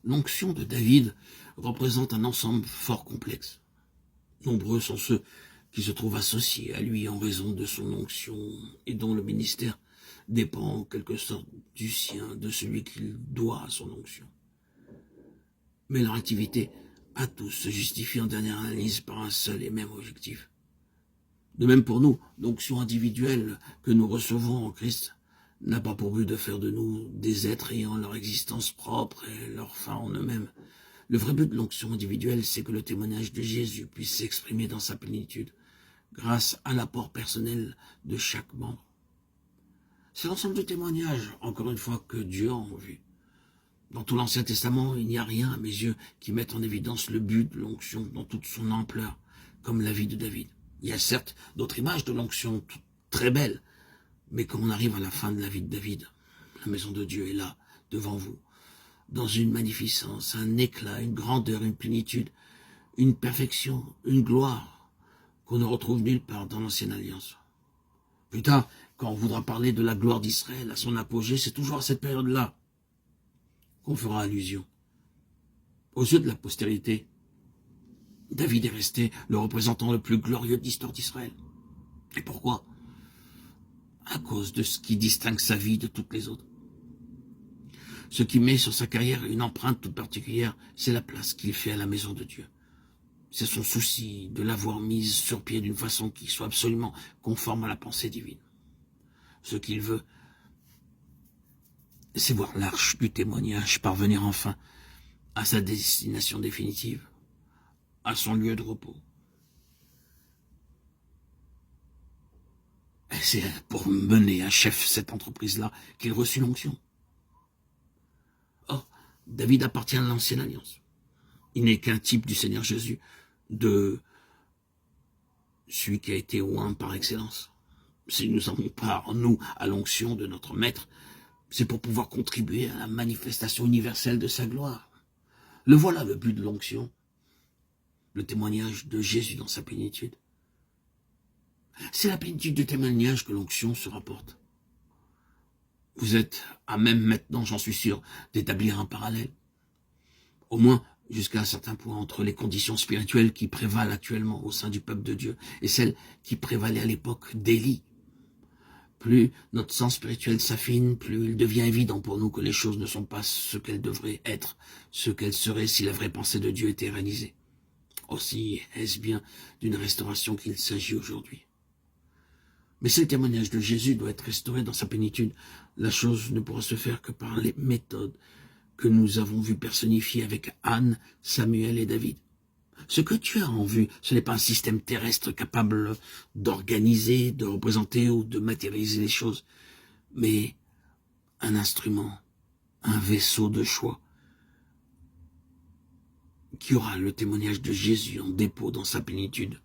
L'onction de David représente un ensemble fort complexe. Nombreux sont ceux qui se trouvent associés à lui en raison de son onction et dont le ministère dépend en quelque sorte du sien, de celui qu'il doit à son onction. Mais leur activité à tous se justifie en dernière analyse par un seul et même objectif. De même pour nous, l'onction individuelle que nous recevons en Christ n'a pas pour but de faire de nous des êtres ayant leur existence propre et leur fin en eux-mêmes. Le vrai but de l'onction individuelle, c'est que le témoignage de Jésus puisse s'exprimer dans sa plénitude, grâce à l'apport personnel de chaque membre. C'est l'ensemble de témoignages, encore une fois, que Dieu a en vue. Dans tout l'Ancien Testament, il n'y a rien, à mes yeux, qui mette en évidence le but de l'onction dans toute son ampleur, comme la vie de David. Il y a certes d'autres images de l'onction très belles, mais quand on arrive à la fin de la vie de David, la maison de Dieu est là, devant vous, dans une magnificence, un éclat, une grandeur, une plénitude, une perfection, une gloire qu'on ne retrouve nulle part dans l'Ancienne Alliance. Plus tard, quand on voudra parler de la gloire d'Israël à son apogée, c'est toujours à cette période-là qu'on fera allusion. Aux yeux de la postérité, David est resté le représentant le plus glorieux de l'histoire d'Israël. Et pourquoi? À cause de ce qui distingue sa vie de toutes les autres. Ce qui met sur sa carrière une empreinte toute particulière, c'est la place qu'il fait à la maison de Dieu. C'est son souci de l'avoir mise sur pied d'une façon qui soit absolument conforme à la pensée divine. Ce qu'il veut, c'est voir l'arche du témoignage parvenir enfin à sa destination définitive, à son lieu de repos. Et c'est pour mener à chef cette entreprise-là qu'il reçut l'onction. Or, David appartient à l'ancienne alliance. Il n'est qu'un type du Seigneur Jésus, de celui qui a été oint par excellence. Si nous avons part, nous, à l'onction de notre Maître, c'est pour pouvoir contribuer à la manifestation universelle de sa gloire. Le voilà le but de l'onction, le témoignage de Jésus dans sa plénitude. C'est la plénitude du témoignage que l'onction se rapporte. Vous êtes à même maintenant, j'en suis sûr, d'établir un parallèle. Au moins jusqu'à un certain point entre les conditions spirituelles qui prévalent actuellement au sein du peuple de Dieu et celles qui prévalaient à l'époque d'Élie. Plus notre sens spirituel s'affine, plus il devient évident pour nous que les choses ne sont pas ce qu'elles devraient être, ce qu'elles seraient si la vraie pensée de Dieu était réalisée. Aussi est-ce bien d'une restauration qu'il s'agit aujourd'hui. Mais si le témoignage de Jésus doit être restauré dans sa plénitude, la chose ne pourra se faire que par les méthodes que nous avons vues personnifiées avec Anne, Samuel et David. Ce que tu as en vue, ce n'est pas un système terrestre capable d'organiser, de représenter ou de matérialiser les choses, mais un instrument, un vaisseau de choix qui aura le témoignage de Jésus en dépôt dans sa plénitude.